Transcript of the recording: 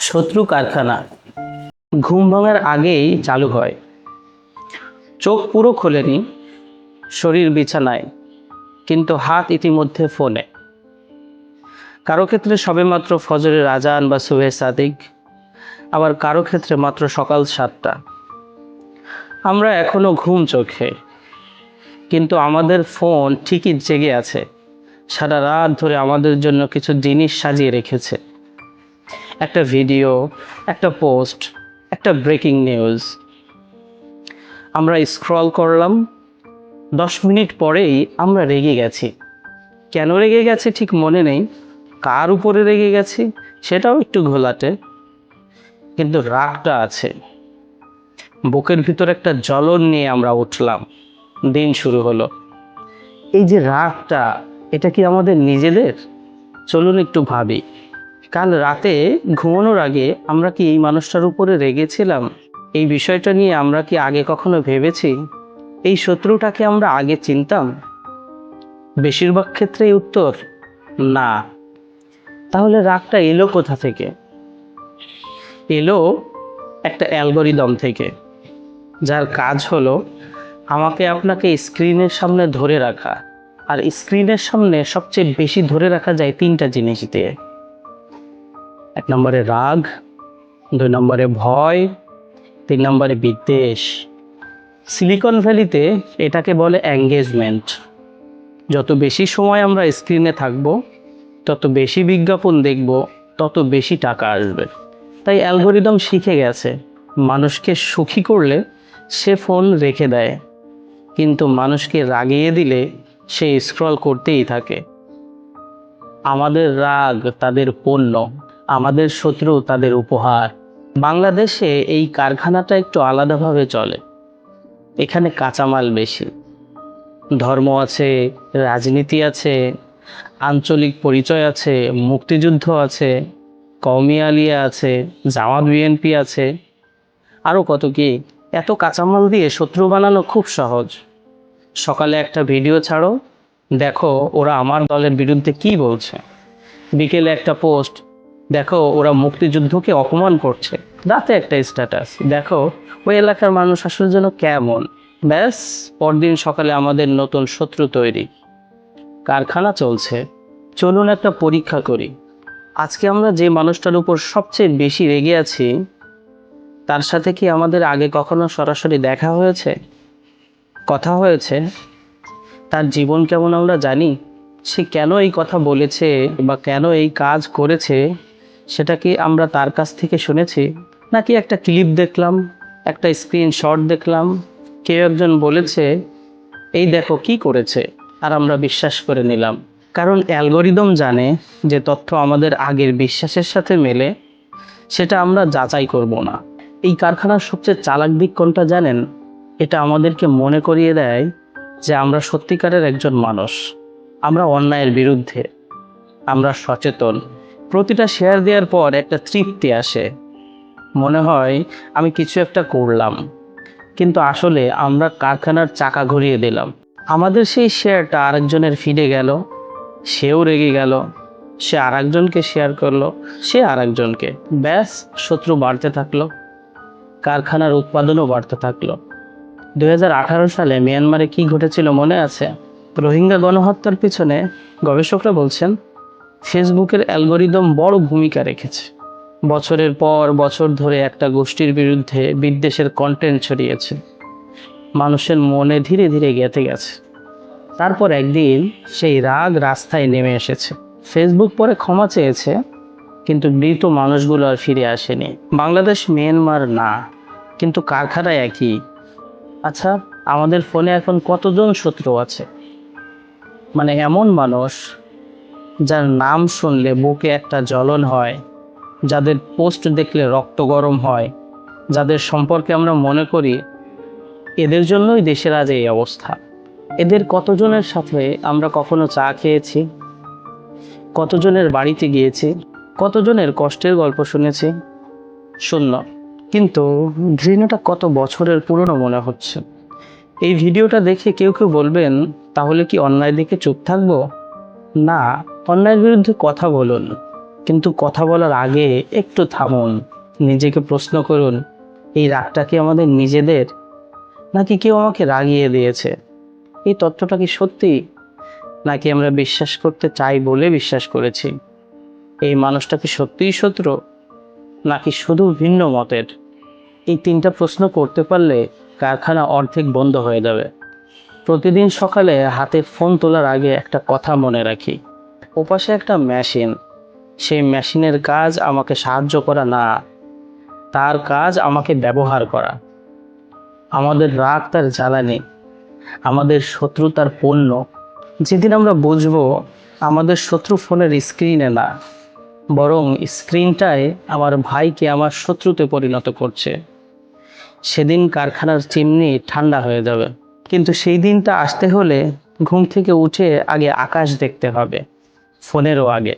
শত্রু কারখানা ঘুম ভাঙার আগেই চালু হয়। চোখ পুরো খোলেনি, শরীর বিছানায়, কিন্তু হাত ইতিমধ্যে ফোনে। কারো ক্ষেত্রে সবেমাত্র ফজরের আজান বা সুবহে সাদিক, আবার কারো ক্ষেত্রে মাত্র সকাল 7টা। আমরা এখনো ঘুম চোখে, কিন্তু আমাদের ফোন ঠিকই জেগে আছে, সারা রাত ধরে আমাদের জন্য কিছু জিনিস সাজিয়ে রেখেছে। একটা ভিডিও, একটা পোস্ট, একটা ব্রেকিং নিউজ। আমরা স্ক্রল করলাম, 10 মিনিট পরেই আমরা রেগে গেছি। কেন রেগে গেছি ঠিক মনে নেই, কার উপরে রেগে গেছি সেটাও একটু ঘোলাটে, কিন্তু রাগটা আছে। বুকের ভিতর একটা জ্বলন নিয়ে আমরা উঠলাম, দিন শুরু হলো। এই যে রাগটা, এটা কি আমাদের নিজেদের? চলুন একটু ভাবি। কাল রাতে ঘুমানোর আগে আমরা কি এই মানুষটার উপরে রেগেছিলাম? এই বিষয়টা নিয়ে আমরা কি আগে কখনো ভেবেছি? এই শত্রুটাকে আমরা আগে চিনতাম? বেশিরভাগ ক্ষেত্রেই উত্তর না। তাহলে রাগটা এলো কোথা থেকে? এলো একটা অ্যালগরিদম থেকে, যার কাজ হলো আমাকে আপনাকে স্ক্রিনের সামনে ধরে রাখা। আর স্ক্রিনের সামনে সবচেয়ে বেশি ধরে রাখা যায় 3টা জিনিস দিয়ে। 1 নম্বরে রাগ, 2 নম্বরে ভয়, 3 নম্বরে বিদ্বেষ। সিলিকন ভ্যালিতে এটাকে বলে এঙ্গেজমেন্ট। যত বেশি সময় আমরা স্ক্রিনে থাকব, তত বেশি বিজ্ঞাপন দেখব, তত বেশি টাকা আসবে। তাই অ্যালগরিদম শিখে গেছে, মানুষকে সুখী করলে সে ফোন রেখে দেয়, কিন্তু মানুষকে রাগিয়ে দিলে সে স্ক্রল করতেই থাকে। আমাদের রাগ তাদের পণ্য, আমাদের শত্রু তাদের উপহার। বাংলাদেশে এই কারখানাটা একটু আলাদাভাবে চলে। এখানে কাঁচামাল বেশি, ধর্ম আছে, রাজনীতি আছে, আঞ্চলিক পরিচয় আছে, মুক্তিযুদ্ধ আছে, কওমি আলিয়া আছে, জামাত বিএনপি আছে, আরও কত কি। এত কাঁচামাল দিয়ে শত্রু বানানো খুব সহজ। সকালে একটা ভিডিও ছাড়ো, দেখো ওরা আমার দলের বিরুদ্ধে কি বলছে। বিকেলে একটা পোস্ট, দেখো ওরা মুক্তিযুদ্ধকে অপমান করছে। রাতে একটা স্ট্যাটাস, দেখো ওই এলাকার মানুষ আসলে যেন কেমন। ব্যাস, পরদিন সকালে আমাদের নতুন শত্রু তৈরি। কারখানা চলছে। চলুন একটা পরীক্ষা করি। আজকে আমরা যে মানুষটার উপর সবচেয়ে বেশি রেগে আছি, তার সাথে কি আমাদের আগে কখনো সরাসরি দেখা হয়েছে, কথা হয়েছে? তার জীবন কেমন আমরা জানি? সে কেন এই কথা বলেছে বা কেন এই কাজ করেছে, সেটা কি আমরা তার কাছ থেকে শুনেছি? নাকি একটা ক্লিপ দেখলাম, একটা স্ক্রিনশট দেখলাম, কেউ একজন বলেছে এই দেখো কি করেছে, আর আমরা বিশ্বাস করে নিলাম। কারণ অ্যালগরিদম জানে যে তথ্য আমাদের আগের বিশ্বাসের সাথে মেলে, সেটা আমরা যাচাই করব না। এই কারখানার সবচেয়ে চালাক দিক কোনটা জানেন? এটা আমাদেরকে মনে করিয়ে দেয় যে আমরা সত্যিকারের একজন মানুষ। আমরা অন্যায়ের বিরুদ্ধে, আমরা সচেতন। প্রতিটা শেয়ার দেওয়ার পর একটা তৃপ্তি আসে, মনে হয় আমি কিছু একটা করলাম। কিন্তু আসলে আমরা কারখানার চাকা ঘুরিয়ে দিলাম। আমাদের সেই শেয়ারটা আরেকজনের ফিডে গেল, সেও রেগে গেল, সে আরেকজনকে শেয়ার করলো, সে আরেকজনকে। ব্যাস, শত্রু বাড়তে থাকলো, কারখানার উৎপাদনও বাড়তে থাকলো। 2018 সালে মিয়ানমারে কি ঘটেছিল মনে আছে? রোহিঙ্গা গণহত্যার পিছনে গবেষকরা বলছেন ফেসবুকের অ্যালগরিদম বড় ভূমিকা রেখেছে। বছরের পর বছর ধরে একটা গোষ্ঠীর বিরুদ্ধে বিদ্বেষের কন্টেন্ট ছড়িয়েছে, মানুষের মনে ধীরে ধীরে গেঁথে গেছে। তারপর একদিন সেই রাগ রাস্তায় নেমে এসেছে। ফেসবুক পরে ক্ষমা চেয়েছে, কিন্তু মৃত মানুষগুলো আর ফিরে আসেনি। বাংলাদেশ মিয়ানমার না, কিন্তু কারখানা একই। আচ্ছা, আমাদের ফোনে এখন কতজন শত্রু আছে? মানে এমন মানুষ যার নাম শুনলে বুকে একটা জ্বলন হয়, যাদের পোস্ট দেখলে রক্ত গরম হয়, যাদের সম্পর্কে আমরা মনে করি এদের জন্যই দেশের আজ এই অবস্থা। এদের কতজনের সাথে আমরা কখনো চা খেয়েছি, কতজনের বাড়িতে গিয়েছি, কতজনের কষ্টের গল্প শুনেছি? শূন্য। কিন্তু ঘৃণাটা কত বছরের পুরনো মনে হচ্ছে। এই ভিডিওটা দেখে কেউ কেউ বলবেন, তাহলে কি অন্যায় দেখে চুপ থাকবো? না, অন্যায়ের বিরুদ্ধে কথা বলুন, কিন্তু কথা বলার আগে একটু থামুন, নিজেকে প্রশ্ন করুন, এই রাগটা কি আমাদের নিজেদের, নাকি কেউ আমাকে রাগিয়ে দিয়েছে? এই তথ্যটা কি সত্যি, নাকি আমরা বিশ্বাস করতে চাই বলে বিশ্বাস করেছি? এই মানুষটা কি সত্যিই শত্রু, নাকি শুধু ভিন্ন মতের? এই তিনটা প্রশ্ন করতে পারলে কারখানা অর্ধেক বন্ধ হয়ে যাবে। প্রতিদিন সকালে হাতে ফোন তোলার আগে একটা কথা মনে রাখি, ওপাশে একটা মেশিন, সেই মেশিনের কাজ আমাকে সাহায্য করা না, তার কাজ আমাকে ব্যবহার করা। আমাদের রাগ তার জ্বালানি, আমাদের শত্রু তার পণ্য। যেদিন আমরা বুঝবো আমাদের শত্রু ফোনের স্ক্রিনে না, বরং স্ক্রিনটাই আমার ভাইকে আমার শত্রুতে পরিণত করছে, সেদিন কারখানার চিমনি ঠান্ডা হয়ে যাবে। কিন্তু সেই দিনটা আসতে হলে ঘুম থেকে উঠে আগে আকাশ দেখতে হবে, ফোনেরও আগে।